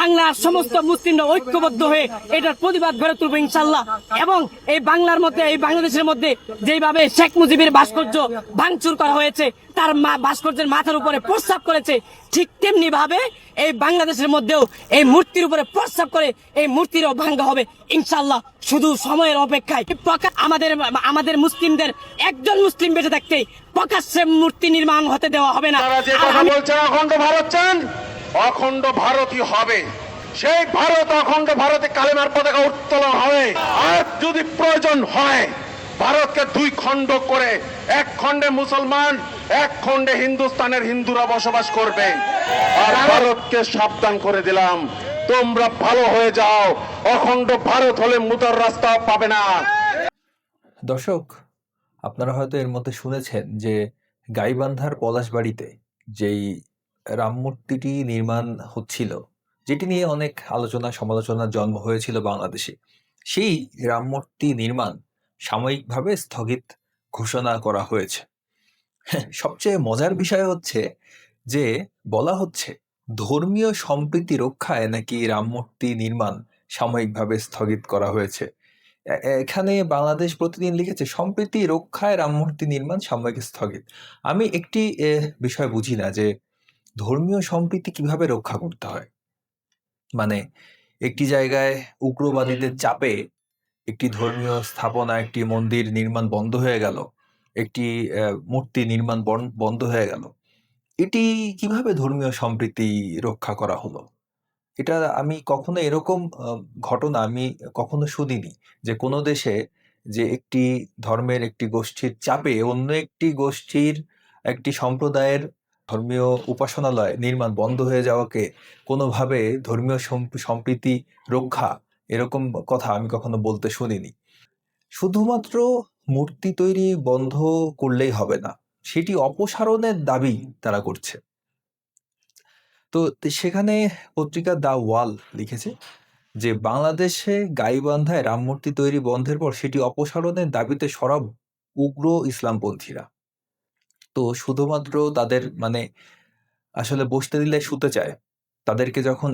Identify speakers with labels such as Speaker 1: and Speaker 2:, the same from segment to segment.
Speaker 1: বাংলার সমস্ত মুসলিমরা ঐক্যবদ্ধ হয়ে এটার প্রতিবাদ গড়ে তুলবে ইনশাল্লাহ। এবং এই বাংলার মধ্যে, এই বাংলাদেশের মধ্যে যেভাবে শেখ মুজিবের ভাস্কর্য ভাঙচুর করা হয়েছে, তার ভাস্কর্যের মাথার উপরে প্রস্রাব করেছে, ঠিক তেমনি ভাবে এই বাংলাদেশের মধ্যেও এই মূর্তির উপরে প্রস্রাব করে এই মূর্তিরও ভাঙ্গা হবে ইনশাল্লাহ। শুধু সময়ের অপেক্ষায় আমাদের মুসলিমদের একজন মুসলিম বেঁচে থাকতে প্রকাশ্যে মূর্তি নির্মাণ হতে দেওয়া হবে না।
Speaker 2: যে কথা বলছেন অখণ্ড ভারত চান, অখণ্ড ভারতই হবে। সেই ভারত, অখণ্ড ভারতে কালেমার পতাকা উত্তোলন হবে। আর যদি প্রয়োজন হয় ভারতকে দুই খণ্ড করে, এক খণ্ডে মুসলমান, এক খণ্ডে হিন্দুস্তানের হিন্দুরা বসবাস করবে। আর ভারতকে সাবধান করে দিলাম, তোমরা ভালো হয়ে যাও, অখণ্ড ভারত হলে মুতার রাস্তা পাবে না।
Speaker 3: দর্শক, আপনারা হয়তো এর মধ্যে শুনেছেন যে গাইবান্ধার পলাশবাড়িতে যেই রাম মূর্তিটি নির্মাণ হচ্ছিল, যেটি নিয়ে অনেক আলোচনা সমালোচনার জন্ম হয়েছিল বাংলাদেশে, সেই রাম মূর্তি নির্মাণ সাময়িকভাবে স্থগিত ঘোষণা করা হয়েছে। সবচেয়ে মজার বিষয় হচ্ছে যে বলা হচ্ছে ধর্মীয় সম্প্রীতি রক্ষায় নাকি রাম মূর্তি নির্মাণ সাময়িকভাবে স্থগিত করা হয়েছে। এখানে বাংলাদেশ প্রতিদিন লিখেছে সম্প্রীতি রক্ষায় রাম মূর্তি নির্মাণ সাময়িক স্থগিত। আমি একটি বিষয় বুঝি না যে ধর্মীয় সম্প্রীতি কিভাবে রক্ষা করতে হয়। মানে একটি জায়গায় উগ্রবাদীদের চাপে একটি ধর্মীয় স্থাপনা, একটি মন্দির নির্মাণ বন্ধ হয়ে গেল, একটি মূর্তি নির্মাণ বন্ধ হয়ে গেল, এটি কিভাবে ধর্মীয় সম্প্রীতি রক্ষা করা হলো? এটা আমি কখনো এরকম ঘটনা আমি কখনো শুনিনি যে কোনো দেশে যে একটি ধর্মের একটি গোষ্ঠীর চাপে অন্য একটি গোষ্ঠীর একটি সম্প্রদায়ের ধর্মীয় উপাসনালয় নির্মাণ বন্ধ হয়ে যাওয়াকে কোনোভাবে ধর্মীয় সম্প্রীতি রক্ষা, এরকম কথা আমি কখনো বলতে শুনিনি। শুধুমাত্র মূর্তি তৈরি বন্ধ করলেই হবে না, সেটি অপসারণের দাবি তারা করছে। তো সেখানে পত্রিকা দ্য ওয়াল লিখেছে যে বাংলাদেশে গাইবান্ধায় রাম মূর্তি তৈরি বন্ধের পর সেটি অপসারণের দাবিতে সরব উগ্র ইসলামপন্থীরা। তো শুধুমাত্র তাদের আসলে বসতে দিলে শুতে চায়। তাদেরকে যখন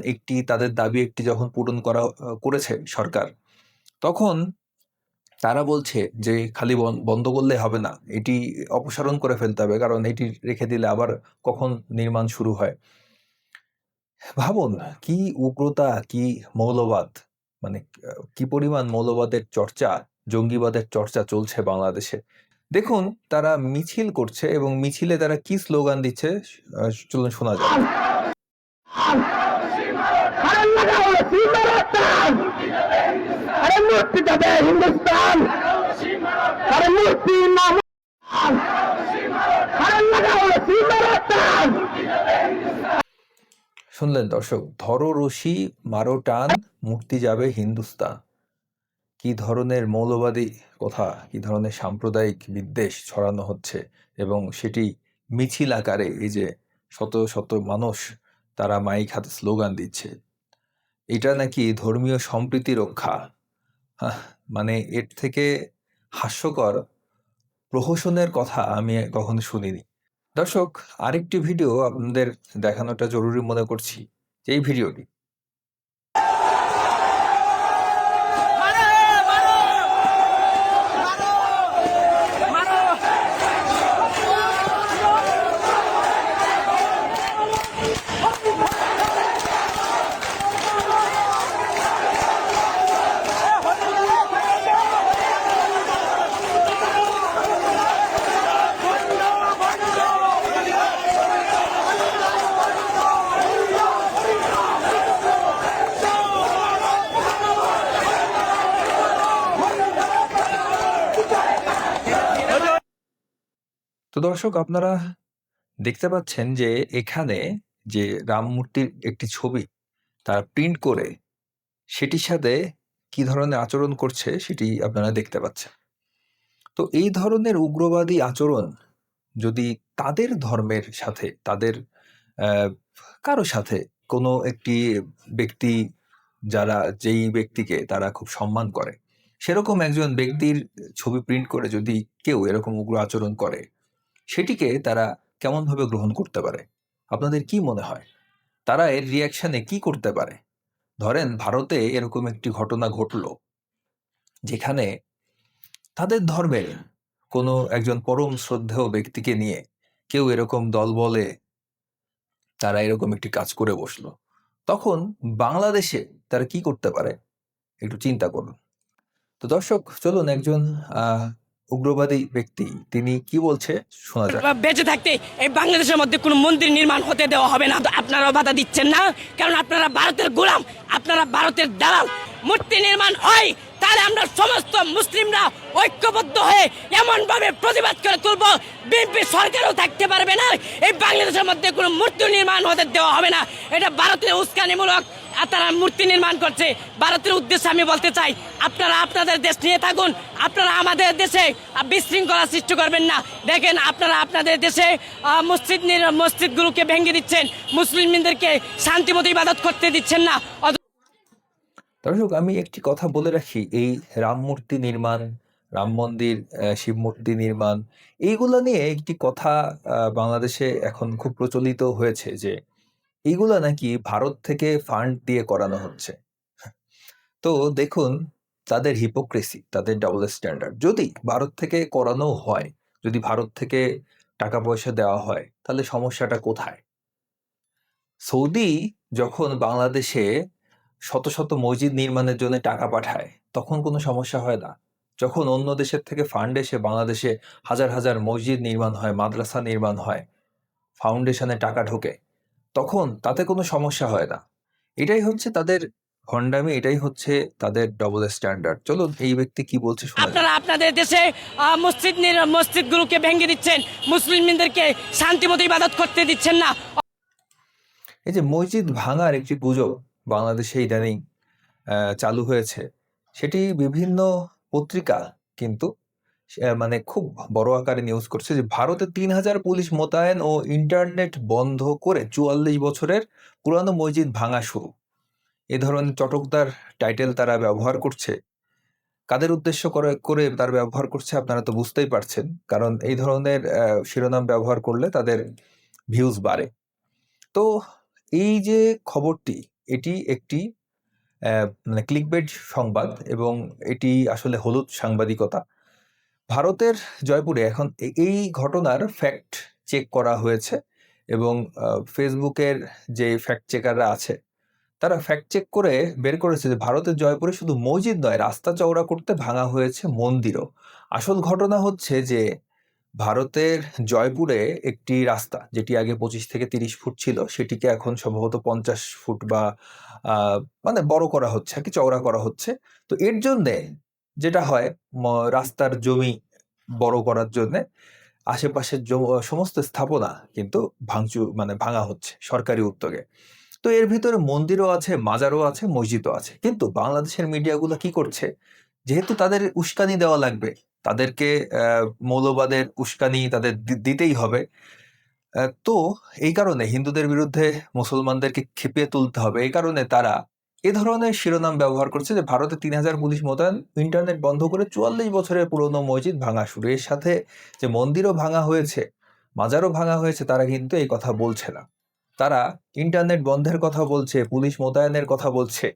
Speaker 3: তাদের দাবি যখন পূরণ করেছে সরকার, তখন তারা বলছে যে খালি বন্ধ করলে হবে না, এটি অপসারণ করে ফেলতে হবে, কারণ এটি রেখে দিলে আবার কখন নির্মাণ শুরু হয়। ভাবুন কি উগ্রতা, কি মৌলবাদ, কি পরিমাণ মৌলবাদের চর্চা, জঙ্গিবাদের চর্চা চলছে বাংলাদেশে। দেখুন তারা মিছিল করছে এবং মিছিলে তারা কি স্লোগান দিচ্ছে, চলুন শোনা যাক। শুনলেন দর্শক, ধরো রশি মারো টান, মুক্তি যাবে হিন্দুস্তান। কি ধরনের মৌলবাদী কথা, কি ধরনের সাম্প্রদায়িক বিদ্বেষ ছড়ানো হচ্ছে, এবং সেটি মিছিল আকারে এই যে শত শত মানুষ তারা মাইক হাতে স্লোগান দিচ্ছে, এটা নাকি ধর্মীয় সম্প্রীতি রক্ষা। এর থেকে হাস্যকর প্রহসনের কথা আমি কখনো শুনিনি। দর্শক, আরেকটি ভিডিও আপনাদের দেখানোটা জরুরি মনে করছি। এই ভিডিওটি তো দর্শক, আপনারা দেখতে পাচ্ছেন যে এখানে যে রাম মূর্তির একটি ছবি তারা প্রিন্ট করে সেটির সাথে কি ধরনের আচরণ করছে সেটি আপনারা দেখতে পাচ্ছেন। তো এই ধরনের উগ্রবাদী আচরণ যদি তাদের ধর্মের সাথে, তাদের কারো সাথে, কোনো একটি ব্যক্তি যেই ব্যক্তিকে তারা খুব সম্মান করে, সেরকম একজন ব্যক্তির ছবি প্রিন্ট করে যদি কেউ এরকম উগ্র আচরণ করে, সেটিকে তারা কেমনভাবে গ্রহণ করতে পারে? আপনাদের কি মনে হয় তারা এর রিয়াকশনে কি করতে পারে? ধরেন ভারতে এরকম একটি ঘটনা ঘটলো যেখানে তাদের ধর্মের কোনো একজন পরম শ্রদ্ধেয় ব্যক্তিকে নিয়ে কেউ এরকম দলবলে তারা এরকম একটি কাজ করে বসলো, তখন বাংলাদেশে তারা কি করতে পারে একটু চিন্তা করুন। তো দর্শক চলুন একজন উগ্রবাদী ব্যক্তি তিনি কি বলছে শোনা যাক।
Speaker 1: বেঁচে থাকতে এই বাংলাদেশের মধ্যে কোনো মন্দির নির্মাণ হতে দেওয়া হবে না। তো আপনারাও বাধা দিচ্ছেন না, কারণ আপনারা ভারতের গোলাম, আপনারা ভারতের দালাল। মূর্তি নির্মাণ হয় তাহলে আমরা সমস্ত মুসলিমরা ঐক্যবদ্ধ হয়ে এমন ভাবে প্রতিবাদ করে তুলব, বিএনপি সরকারও থাকতে পারবে না। এই বাংলাদেশের মধ্যে কোনো মূর্তি নির্মাণ হতে দেওয়া হবে না। এটা ভারতের উস্কানিমূলক, তারা মূর্তি নির্মাণ করছে। ভারতের উদ্দেশ্যে আমি বলতে চাই, আপনারা আপনাদের দেশ নিয়ে থাকুন, আপনারা আমাদের দেশে বিশৃঙ্খলা সৃষ্টি করবেন না। দেখেন আপনারা আপনাদের দেশে মসজিদগুলোকে ভেঙে দিচ্ছেন, মুসলিমদেরকে শান্তিমতো ইবাদত করতে দিচ্ছেন না।
Speaker 3: দর্শক আমি একটি কথা বলে রাখি, এই রাম মূর্তি নির্মাণ, রাম মন্দির, শিব মূর্তি নির্মাণ, এইগুলো নিয়ে একটি কথা বাংলাদেশে এখন খুব প্রচলিত হয়েছে যে এইগুলা নাকি ভারত থেকে ফান্ড দিয়ে করানো হচ্ছে। তো দেখুন তাদের হিপোক্রেসি, তাদের ডাবল স্ট্যান্ডার্ড। যদি ভারত থেকে করানো হয়, যদি ভারত থেকে টাকা পয়সা দেওয়া হয়, তাহলে সমস্যাটা কোথায়? সৌদি যখন বাংলাদেশে শত শত মসজিদ নির্মাণের জন্য টাকা পাঠায় তখন কোনো সমস্যা হয় না। যখন অন্য দেশের থেকে ফান্ড এসে বাংলাদেশে হাজার হাজার মসজিদ নির্মাণ হয়, মাদ্রাসা নির্মাণ হয়, ফাউন্ডেশনে টাকা ঢোকে, তখন তাতে কোনো সমস্যা হয় না। এটাই হচ্ছে তাদের ভণ্ডামি, এটাই হচ্ছে তাদের ডবল স্ট্যান্ডার্ড। চলো এই ব্যক্তি কি বলছে শোনা যাক।
Speaker 1: আপনারা আপনাদের দেশে মসজিদগুলোকে ভেঙে দিচ্ছেন, মুসলিমদেরকে শান্তিমতো ইবাদত করতে দিচ্ছেন না।
Speaker 3: এই যে মসজিদ ভাঙার একটি গুজব বাংলাদেশে ইদানিং চালু হয়েছে, সেটি বিভিন্ন পত্রিকা কিন্তু মানে খুব বড় আকারে নিউজ করছে যে ভারতে ৩,০০০ পুলিশ মোতায়েন ও ইন্টারনেট বন্ধ করে ৪৪ বছরের পুরানো মসজিদ ভাঙা শুরু। এ ধরনের চটকদার টাইটেল তারা ব্যবহার করছে। কাদের উদ্দেশ্য করে করে তার ব্যবহার করছে আপনারা তো বুঝতেই পারছেন, কারণ এই ধরনের শিরোনাম ব্যবহার করলে তাদের ভিউজ বাড়ে। তো এই যে খবরটি, এটি একটি মানে ক্লিকবেট সংবাদ এবং এটি আসলে হলুদ সাংবাদিকতা। ভারতের জয়পুরে এখন এই ঘটনার ফ্যাক্ট চেক করা হয়েছে এবং ফেসবুকের যে ফ্যাক্ট চেকাররা আছে তারা ফ্যাক্ট চেক করে বের করেছে যে ভারতের জয়পুরে শুধু মসজিদ নয়, রাস্তা চওড়া করতে ভাঙা হয়েছে মন্দিরও। আসল ঘটনা হচ্ছে যে ভারতের জয়পুরে একটি রাস্তা যেটি আগে 25 থেকে 30 ফুট ছিল, সেটিকে এখন সম্ভবত 50 ফুট বা মানে বড় করা হচ্ছে আর কি, চওড়া করা হচ্ছে। তো এর জন্যে যেটা হয়, রাস্তার জমি বড় করার জন্য আশেপাশের সমস্ত স্থাপনা কিন্তু মানে ভাঙা হচ্ছে সরকারি উদ্যোগে। তো এর ভিতরে মন্দিরও আছে, মাজারও আছে, মসজিদও আছে। কিন্তু বাংলাদেশের মিডিয়াগুলো কি করছে, যেহেতু তাদের উস্কানি দেওয়া লাগবে, তাদেরকে মৌলবাদের উস্কানি তাদের দিতেই হবে, তো এই কারণে হিন্দুদের বিরুদ্ধে মুসলমানদেরকে খেপিয়ে তুলতে হবে, এই কারণে তারা এ ধরনের শিরোনাম ব্যবহার করছে যে ভারতে ৩,০০০ পুলিশ মোতায়েন, ইন্টারনেট বন্ধ করে ৪৪ বছরের পুরনো মসজিদ ভাঙা শুরু। এর সাথে যে মন্দিরও ভাঙা হয়েছে, মাজারও ভাঙা হয়েছে, তারা কিন্তু এই কথা বলছে না। তারা ইন্টারনেট বন্ধের কথা বলছে, পুলিশ মোতায়েনের কথা বলছে,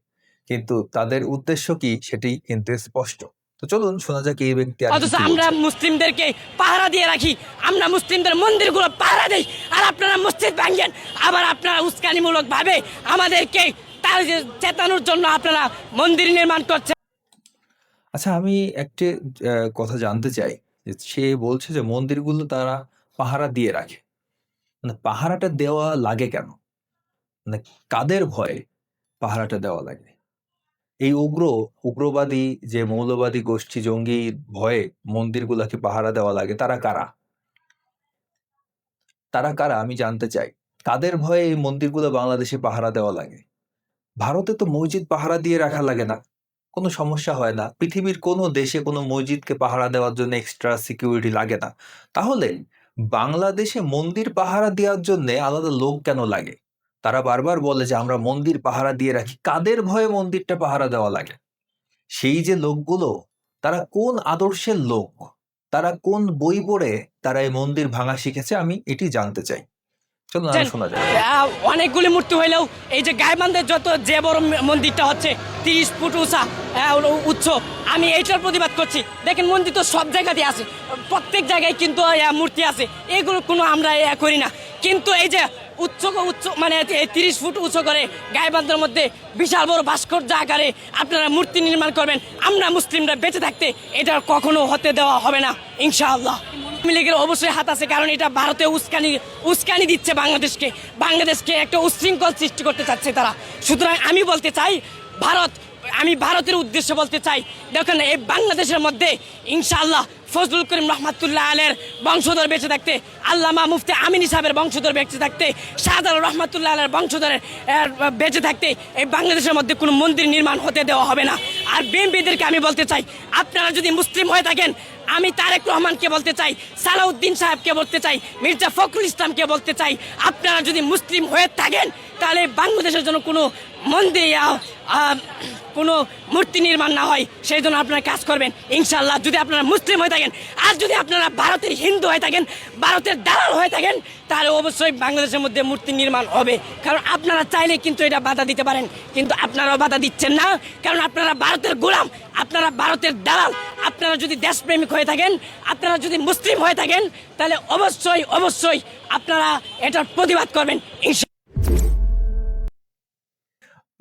Speaker 3: কিন্তু তাদের উদ্দেশ্য কি সেটি কিন্তু স্পষ্ট। তো চলুন শোনা যাক এই ব্যক্তি আর কি
Speaker 1: অথচ
Speaker 3: বলছে।
Speaker 1: আমরা মুসলিমদেরকে পাহারা দিয়ে রাখি, আমরা মুসলিমদের মন্দিরগুলো পাহারা দেই, আর আপনারা মসজিদ ভাঙেন। আবার আপনারা উস্কানিমূলক ভাবে আমাদেরকে তার চেতানোর জন্য আপনারা মন্দির নির্মাণ করছেন।
Speaker 3: আচ্ছা আমি একটি কথা জানতে চাই, যে সে বলছে যে মন্দিরগুলো তারা পাহারা দিয়ে রাখে, মানে পাহারাটা দেওয়া লাগে কেন? মানে কাদের ভয়ে পাহারাটা দেওয়া লাগে? এই উগ্রবাদী যে মৌলবাদী গোষ্ঠী, জঙ্গি ভয়ে মন্দিরগুলোকে পাহারা দেওয়া লাগে, তারা কারা? তারা কারা আমি জানতে চাই। কাদের ভয়ে এই মন্দিরগুলো বাংলাদেশে পাহারা দেওয়া লাগে? ভারতে তো মসজিদ পাহারা দিয়ে রাখা লাগে না, কোনো সমস্যা হয় না। পৃথিবীর কোনো দেশে কোনো মসজিদকে পাহারা দেওয়ার জন্য এক্সট্রা সিকিউরিটি লাগে না। তাহলে বাংলাদেশে মন্দির পাহারা দেওয়ার জন্য আলাদা লোক কেন লাগে? তারা বারবার বলে যে আমরা মন্দির পাহারা দিয়ে রাখি। কাদের ভয়ে মন্দিরটা পাহারা দেওয়া লাগে? সেই যে লোকগুলো, তারা কোন আদর্শের লোক, তারা কোন বই পড়ে তারা এই মন্দির ভাঙা শিখেছে, আমি এটি জানতে চাই। চলুন আরো শোনা যায়।
Speaker 1: অনেকগুলি মূর্তি হইলেও এই যে গাইবান্ধার যত যে বড় মন্দিরটা হচ্ছে 30 ফুট উচ্চ, আমি এইটার প্রতিবাদ করছি। দেখেন মন্দির তো সব জায়গাতে আছে, প্রত্যেক জায়গায় কিন্তু মূর্তি আছে, এগুলো কোনো আমরা করি না। কিন্তু এই যে উচ্চ মানে 30 ফুট উঁচু করে গাইবান্ধার মধ্যে বিশাল বড় ভাস্কর্য আকারে আপনারা মূর্তি নির্মাণ করবেন, আমরা মুসলিমরা বেঁচে থাকতে এটা কখনো হতে দেওয়া হবে না ইনশাআল্লাহ। আওয়ামী লীগের অবশ্যই হাত আছে, কারণ এটা ভারতে উস্কানি দিচ্ছে বাংলাদেশকে একটা উশৃঙ্খল সৃষ্টি করতে চাচ্ছে তারা। সুতরাং আমি বলতে চাই আমি ভারতের উদ্দেশ্যে বলতে চাই, দেখেন এই বাংলাদেশের মধ্যে ইনশাআল্লাহ ফজলুল করিম রহমাতুল্লাহ আলাইহির বংশধর বেঁচে থাকতে, আল্লামা মুফতি আমিনী সাহেবের বংশধর বেঁচে থাকতে, শাহজালাল রহমাতুল্লাহ আলাইহির বংশধরের বেঁচে থাকতে এই বাংলাদেশের মধ্যে কোনো মন্দির নির্মাণ হতে দেওয়া হবে না। আর বিএনপিদেরকে আমি বলতে চাই, আপনারা যদি মুসলিম হয়ে থাকেন, আমি তারেক রহমানকে বলতে চাই, সালাউদ্দিন সাহেবকে বলতে চাই, মির্জা ফখরুল ইসলামকে বলতে চাই, আপনারা যদি মুসলিম হয়ে থাকেন তাহলে বাংলাদেশের জন্য কোনো মন্দির কোনো মূর্তি নির্মাণ না হয় সেই জন্য আপনারা কাজ করবেন ইনশাআল্লাহ, যদি আপনারা মুসলিম হয়ে থাকেন। আর যদি আপনারা ভারতের হিন্দু হয়ে থাকেন, ভারতের দালাল হয়ে থাকেন, তাহলে অবশ্যই বাংলাদেশের মধ্যে মূর্তি নির্মাণ হবে। কারণ আপনারা চাইলে কিন্তু এটা বাধা দিতে পারেন, কিন্তু আপনারাও বাধা দিচ্ছেন না, কারণ আপনারা ভারতের গোলাম, আপনারা ভারতের দালাল। আপনারা যদি দেশপ্রেমিক হয়ে থাকেন, আপনারা যদি মুসলিম হয়ে থাকেন, তাহলে অবশ্যই আপনারা এটার প্রতিবাদ করবেন ইনশাআল্লাহ।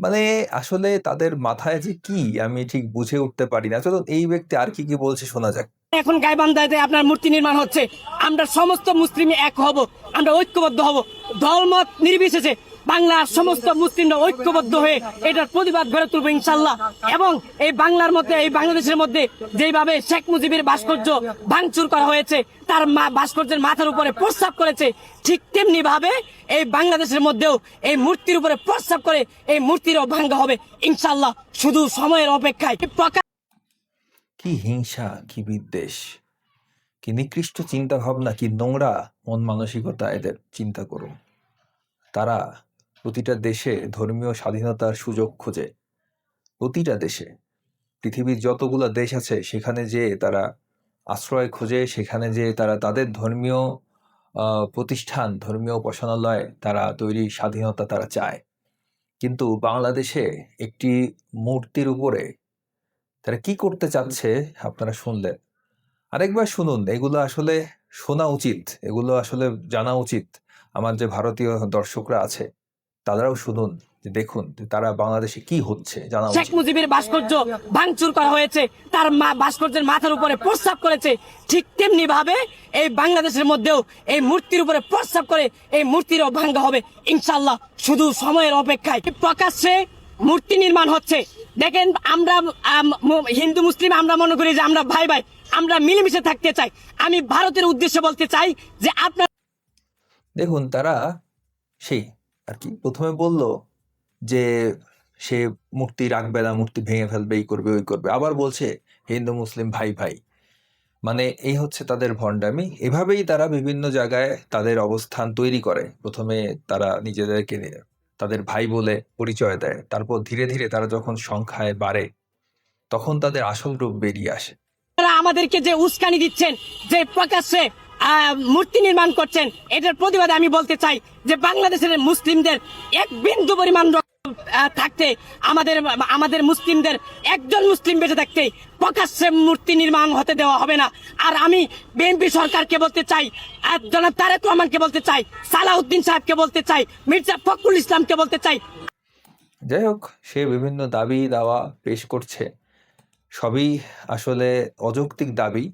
Speaker 3: মানে আসলে তাদের মাথায় যে কি আমি ঠিক বুঝে উঠতে পারি না। চলুন এই ব্যক্তি আর কি বলছে শোনা যাক।
Speaker 1: এখন গাইবান্ধাতে আপনার মূর্তি নির্মাণ হচ্ছে, আমরা সমস্ত মুসলিম এক হব, আমরা ঐক্যবদ্ধ হব, দলমত নির্বিশেষে বাংলার সমস্ত মুসলিমরা ঐক্যবদ্ধ হয়ে এটার প্রতিবাদ গড়ে তুলবো ইনশাআল্লাহ। এবং এই বাংলার মধ্যে, এই বাংলাদেশের মধ্যে যেভাবে শেখ মুজিবের ভাস্কর্য ভাঙচুর করা হয়েছে, তার ভাস্কর্যের মাথার উপরে প্রস্রাব করেছে, ঠিক তেমনি ভাবে এই বাংলাদেশের মধ্যেও এই মূর্তির উপরে প্রস্রাব করে এই মূর্তিরও ভাঙ্গা হবে ইনশাআল্লাহ, শুধু সময়ের অপেক্ষায়।
Speaker 3: কি হিংসা, কি বিদ্বেষ, কি নিকৃষ্ট চিন্তা ভাবনা, কি নোংরা মন মানসিকতা এদের। চিন্তা করুন, তারা প্রতিটা দেশে ধর্মীয় স্বাধীনতার সুযোগ খোঁজে, প্রতিটা দেশে, পৃথিবীর যতগুলো দেশ আছে সেখানে যে তারা আশ্রয় খোঁজে, সেখানে যে তারা তাদের ধর্মীয় প্রতিষ্ঠান, ধর্মীয় উপাসনালয় তারা তৈরি স্বাধীনতা তারা চায়। কিন্তু বাংলাদেশে একটি মূর্তির উপরে তারা কি করতে চাচ্ছে আপনারা শুনলেন। আরেকবার শুনুন, এগুলো আসলে শোনা উচিত, এগুলো আসলে জানা উচিত। আমার যে ভারতীয় দর্শকরা আছে তারাও শুনুন, যে দেখুন তারা বাংলাদেশে কি হচ্ছে জানা
Speaker 1: শেখ
Speaker 3: উচিত।
Speaker 1: মুজিবের ভাস্কর্য ভাঙচুর করা হয়েছে, তার ভাস্কর্যের মাথার উপরে প্রস্রাব করেছে, ঠিক তেমনি ভাবে এই বাংলাদেশের মধ্যেও এই মূর্তির উপরে প্রস্রাব করে এই মূর্তিরও ভাঙ্গা হবে ইনশাআল্লাহ, শুধু সময়ের অপেক্ষায়। প্রকাশ্যে মূর্তি নির্মাণ হচ্ছে, দেখেন আমরা হিন্দু মুসলিম আমরা মনে করি যে আমরা ভাই ভাই, আমরা মিলেমিশে থাকতে চাই। আমি ভারতের উদ্দেশ্যে বলতে চাই যে আপনার
Speaker 3: দেখুন তারা সেই আর কি প্রথমে বলল যে সে মূর্তি রাখবে না, মূর্তি ভেঙে ফেলবে, এই করবে ওই করবে, আবার বলছে হিন্দু মুসলিম ভাই ভাই। মানে এই হচ্ছে তাদের ভণ্ডামি। এভাবেই তারা বিভিন্ন জায়গায় তাদের অবস্থান তৈরি করে। প্রথমে তারা নিজেদেরকে তাদের ভাই বলে পরিচয় দেয়, তারপর ধীরে ধীরে তারা যখন সংখ্যায় বাড়ে তখন তাদের আসল রূপ বেরিয়ে আসে।
Speaker 1: আমাদেরকে যে উস্কানি দিচ্ছেন, যে প্রকাশ্যে মূর্তি নির্মাণ করছেন, এটার প্রতিবাদে আমি বলতে চাই যে বাংলাদেশের মুসলিমদের এক বিন্দু পরিমাণ থাকতে, আমাদের মুসলিমদের একজন মুসলিম বেঁচে থাকতে প্রকাশ্যে মূর্তি নির্মাণ হতে দেওয়া হবে না। আর আমি বিএনপি সরকারকে বলতে চাই, জনাব তারেক রহমানকে বলতে চাই, সালাউদ্দিন সাহেবকে বলতে চাই, মির্জা ফখরুল ইসলামকে বলতে চাই।
Speaker 3: যাই হোক, সে বিভিন্ন দাবি দাওয়া পেশ করছে, সবই আসলে অযৌক্তিক দাবি।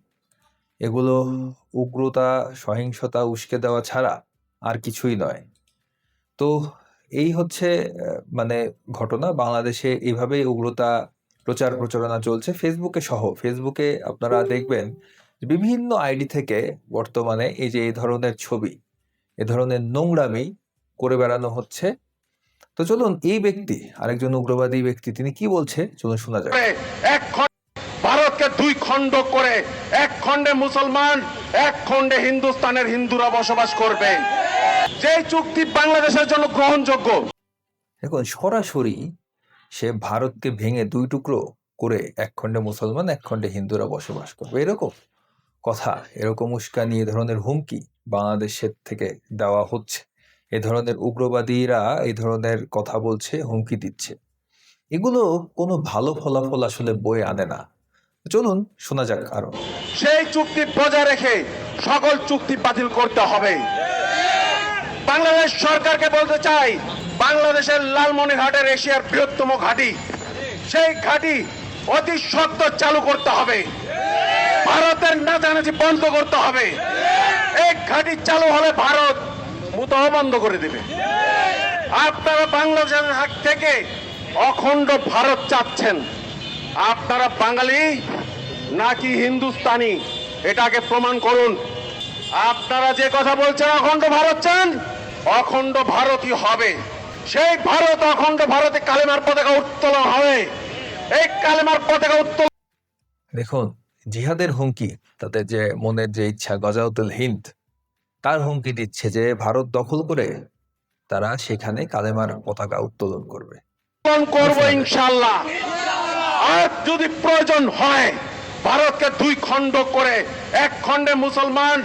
Speaker 3: এগুলো উগ্রতা, সহিংসতা উস্কে দেওয়া ছাড়া আর কিছুই নয়। তো এই হচ্ছে মানে ঘটনা। বাংলাদেশে এইভাবেই উগ্রতা প্রচারণা চলছে ফেসবুকে সহ। ফেসবুকে আপনারা দেখবেন বিভিন্ন আইডি থেকে বর্তমানে এই যে এই ধরনের ছবি, এ ধরনের নোংরামি করে বেড়ানো হচ্ছে। তো চলুন এই ব্যক্তি, আরেকজন উগ্রবাদী ব্যক্তি, তিনি কি বলছে চলুন শোনা যাক।
Speaker 2: ভারতকে দুই খণ্ড করে, এক খণ্ডে মুসলমান, এক খণ্ডে হিন্দুস্তানের হিন্দুরা বসবাস করবে, যে চুক্তি বাংলাদেশের জন্য গ্রহণযোগ্য।
Speaker 3: দেখুন সরাসরি সে ভারতকে ভেঙে দুই টুকরো করে এক খণ্ডে মুসলমান, এক খণ্ডে হিন্দুরা বসবাস করবে, এরকম কথা, এরকম উস্কানি, এ ধরনের হুমকি বাংলাদেশের থেকে দেওয়া হচ্ছে। এ ধরনের উগ্রবাদীরা এই ধরনের কথা বলছে, হুমকি দিচ্ছে। এগুলো কোনো ভালো ফলাফল আসলে বয়ে আনে না। চলুন শোনা যাক আরো।
Speaker 2: সেই চুক্তি বজায় রেখে সকল চুক্তি বাতিল করতে হবে। বাংলাদেশ সরকারকে বলতে চাই, বাংলাদেশের লালমনিরহাটের এশিয়ার বৃহত্তম ঘাঁটি, সেই ঘাঁটি অতি সত্বর চালু করতে হবে। ভারতের নাচানাচি বন্ধ করতে হবে। এই ঘাঁটি চালু হলে ভারত মুতাহ বন্ধ করে দেবে। আপনারা বাংলাদেশের হাত থেকে অখণ্ড ভারত চাচ্ছেন। আপনারা বাঙালি নাকি হিন্দুস্তানি, এটাকে প্রমাণ করুন। আপনারা যে কথা বলছেন অখণ্ড ভারত চান, অখণ্ড ভারতই হবে। সেই ভারত, অখণ্ড ভারতে কালেমার পতাকা উত্তোলন হবে। এই কালেমার পতাকা উত্তোলন
Speaker 3: দেখুন, জিহাদের হুমকি, তাদের যে মনের যে ইচ্ছা গজাউতুল হিন্দ, তার হুমকি দিচ্ছে যে ভারত দখল করে তারা সেখানে কালেমার পতাকা উত্তোলন করবে।
Speaker 2: করবো ইনশাল্লাহ। আর যদি প্রয়োজন হয় ভারতকে দুই খণ্ড করে, এক খণ্ডে মুসলমান,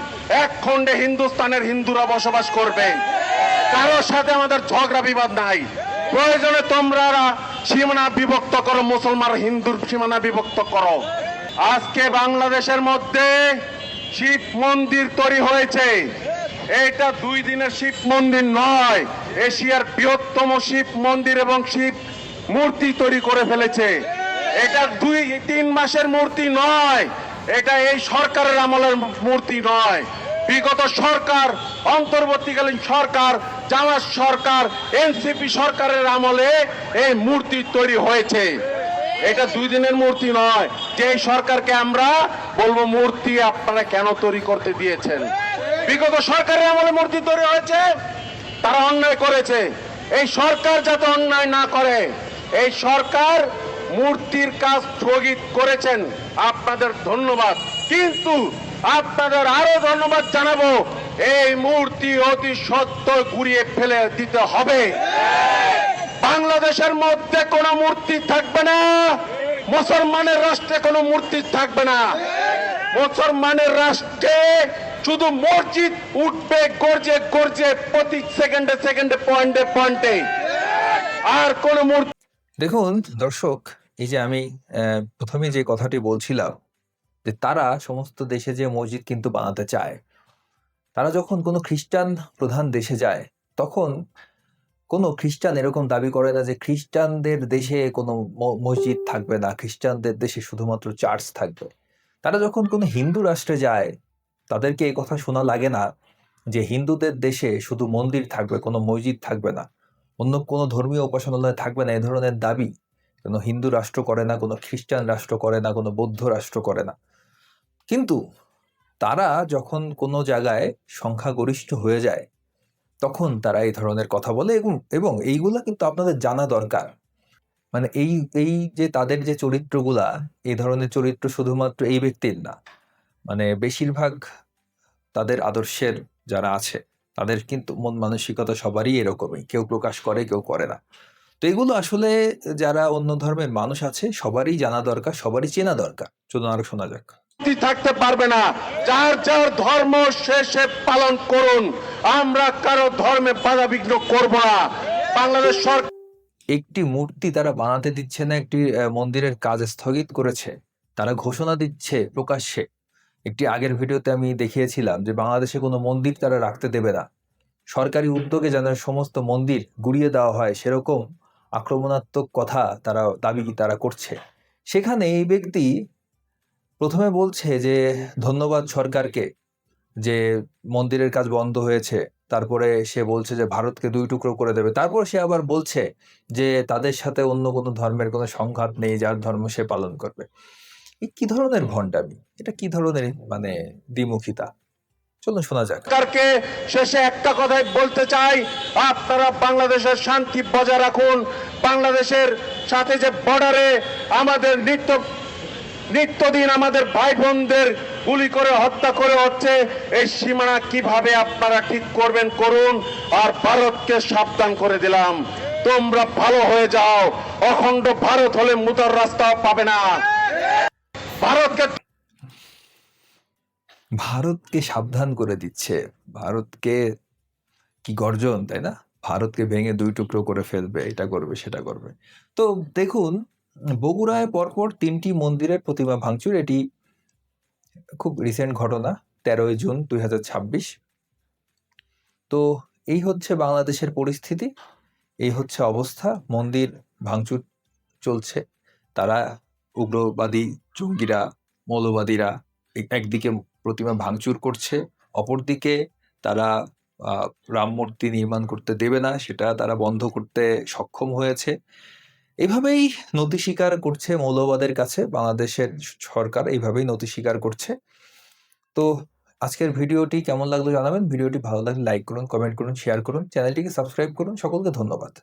Speaker 2: এক খণ্ডে হিন্দুস্তানের হিন্দুরা বসবাস করবে। কারোর সাথে আমাদের ঝগড়া বিবাদ নাই। প্রয়োজনে তোমরা সীমানা বিভক্ত করো, মুসলমান হিন্দুর সীমানা বিভক্ত করো। আজকে বাংলাদেশের মধ্যে শিব মন্দির তৈরি হয়েছে। এটা 2 দিনের শিব মন্দির নয়, এশিয়ার বৃহত্তম শিব মন্দির এবং শিব মূর্তি তৈরি করে ফেলেছে। এটা 2-3 মাসের মূর্তি নয়, এটা এই সরকারের আমলের মূর্তি নয়। বিগত সরকার, অন্তর্বর্তীকালীন সরকার, জামাত সরকার, এনসিপি সরকারের আমলে এই মূর্তি তৈরি হয়েছে। এটা 2 দিনের মূর্তি নয় যে এই সরকারকে আমরা বলবো মূর্তি আপনারা কেন তৈরি করতে দিয়েছেন। বিগত সরকারের আমলে মূর্তি তৈরি হয়েছে, তারা অন্যায় করেছে। এই সরকার যাতে অন্যায় না করে, এই সরকার মূর্তির কাজ স্থগিত করেছেন, আপনাদের ধন্যবাদ। কিন্তু আপনাদের আরো ধন্যবাদ জানাবো, এই মূর্তি অতি সত্বর ঘুরিয়ে ফেলে দিতে হবে। বাংলাদেশের মধ্যে কোনো মূর্তি থাকবে না, মুসলমানের রাষ্ট্রে কোনো মূর্তি থাকবে না। মুসলমানের রাষ্ট্রে শুধু মসজিদ উঠবে গর্জে গর্জে, প্রতি সেকেন্ডে সেকেন্ডে, পয়েন্টে পয়েন্টে, আর কোন মূর্তি।
Speaker 3: দেখুন দর্শক, এই যে আমি প্রথমে যে কথাটি বলছিলাম যে তারা সমস্ত দেশে যে মসজিদ কিন্তু বানাতে চায়, তারা যখন কোনো খ্রিস্টান প্রধান দেশে যায় তখন কোনো খ্রিস্টান এরকম দাবি করে না যে খ্রিস্টানদের দেশে কোনো মসজিদ থাকবে না, খ্রিস্টানদের দেশে শুধুমাত্র চার্চ থাকবে। তারা যখন কোনো হিন্দু রাষ্ট্রে যায় তাদেরকে এই কথা শোনা লাগে না যে হিন্দুদের দেশে শুধু মন্দির থাকবে, কোনো মসজিদ থাকবে না, অন্য কোনো ধর্মীয় উপাসনালয় থাকবে না। এ ধরনের দাবি কোনো হিন্দু রাষ্ট্র করে না, কোনো খ্রিস্টান রাষ্ট্র করে না, কোনো বৌদ্ধ রাষ্ট্র করে না। কিন্তু তারা যখন কোনো জায়গায় সংখ্যাগরিষ্ঠ হয়ে যায় তখন তারা এই ধরনের কথা বলে, এবং এইগুলা কিন্তু আপনাদের জানা দরকার। মানে এই যে তাদের যে চরিত্রগুলা, এই ধরনের চরিত্র শুধুমাত্র এই ব্যক্তির না, মানে বেশিরভাগ তাদের আদর্শের যারা আছে তাদের কিন্তু মন মানসিকতা সবারই এরকমই, কেউ প্রকাশ করে কেউ করে না। তো এগুলো আসলে যারা অন্য ধর্মের মানুষ আছে সবারই জানা দরকার, সবারই চেনা দরকার। চলুন আরো শোনা যাক।
Speaker 2: থাকতে পারবে না, যার যার ধর্ম শেষে পালন করুন, আমরা কারো ধর্মে বাধা বিঘ্ন করব না। বাংলাদেশ সরকার
Speaker 3: একটি মূর্তি তারা বানাতে দিচ্ছে না, একটি মন্দিরের কাজ স্থগিত করেছে, তারা ঘোষণা দিচ্ছে প্রকাশ্যে। একটি আগের ভিডিওতে আমি দেখিয়েছিলাম যে বাংলাদেশে কোনো মন্দির তারা রাখতে দেবে না। সরকারি উদ্যোগে যেন সমস্ত মন্দির গুড়িয়ে দেওয়া হয়, সেরকম আক্রমণাত্মক কথা দাবি তারা করছে। সেখানে এই ব্যক্তি প্রথমে বলছে যে ধন্যবাদ সরকারকে যে মন্দিরের কাজ বন্ধ হয়েছে, তারপরে সে বলছে যে ভারতকে 2 টুকরো করে দেবে। তারপর সে আবার বলছে যে তাদের সাথে অন্য কোনো ধর্মের কোনো সংঘাত নেই, যার ধর্ম সে পালন করবে। কি ধরনের ভণ্ডামি, এটা কি ধরনের মানে দ্বিমুখিতা। চলুন শোনা যাক।
Speaker 2: সরকারকে শেষে একটা কথাই বলতে চাই, আপনারা বাংলাদেশের শান্তি বজায় রাখুন। বাংলাদেশের সাথে যে বর্ডারে আমাদের নিত্যদিন আমাদের ভাই বোনদের গুলি করে হত্যা করে হচ্ছে, এই সীমানা কিভাবে আপনারা ঠিক করবেন করুন। আর ভারতকে সাবধান করে দিলাম, তোমরা ভালো হয়ে যাও। অখণ্ড ভারত হলে মুতার রাস্তাও পাবে না।
Speaker 3: ভারতকে সাবধান করে দিচ্ছে, ভারতকে কি গর্জন, তাই না? ভারতকে ভেঙে 2 টুকরো করে ফেলবে, এটা করবে, সেটা করবে। তো দেখুন, বগুড়ায় পরপর 3টি মন্দিরের প্রতিমা ভাঙচুর, এটি খুব রিসেন্ট ঘটনা, 13ই জুন 2026। তো এই হচ্ছে বাংলাদেশের পরিস্থিতি, এই হচ্ছে অবস্থা। মন্দির ভাঙচুর চলছে। তারা উগ্রবাদী জঙ্গিরা, মৌলবাদীরা একদিকে প্রতিমা ভাঙচুর করছে, অপরদিকে তারা রাম মূর্তি নির্মাণ করতে দেবে না, সেটা তারা বন্ধ করতে সক্ষম হয়েছে। এভাবেই নতি স্বীকার করছে মৌলবাদের কাছে বাংলাদেশের সরকার, এইভাবেই নতি স্বীকার করছে। তো আজকের ভিডিওটি কেমন লাগলো জানাবেন। ভিডিওটি ভালো লাগলে লাইক করুন, কমেন্ট করুন, শেয়ার করুন, চ্যানেলটিকে সাবস্ক্রাইব করুন। সকলকে ধন্যবাদ।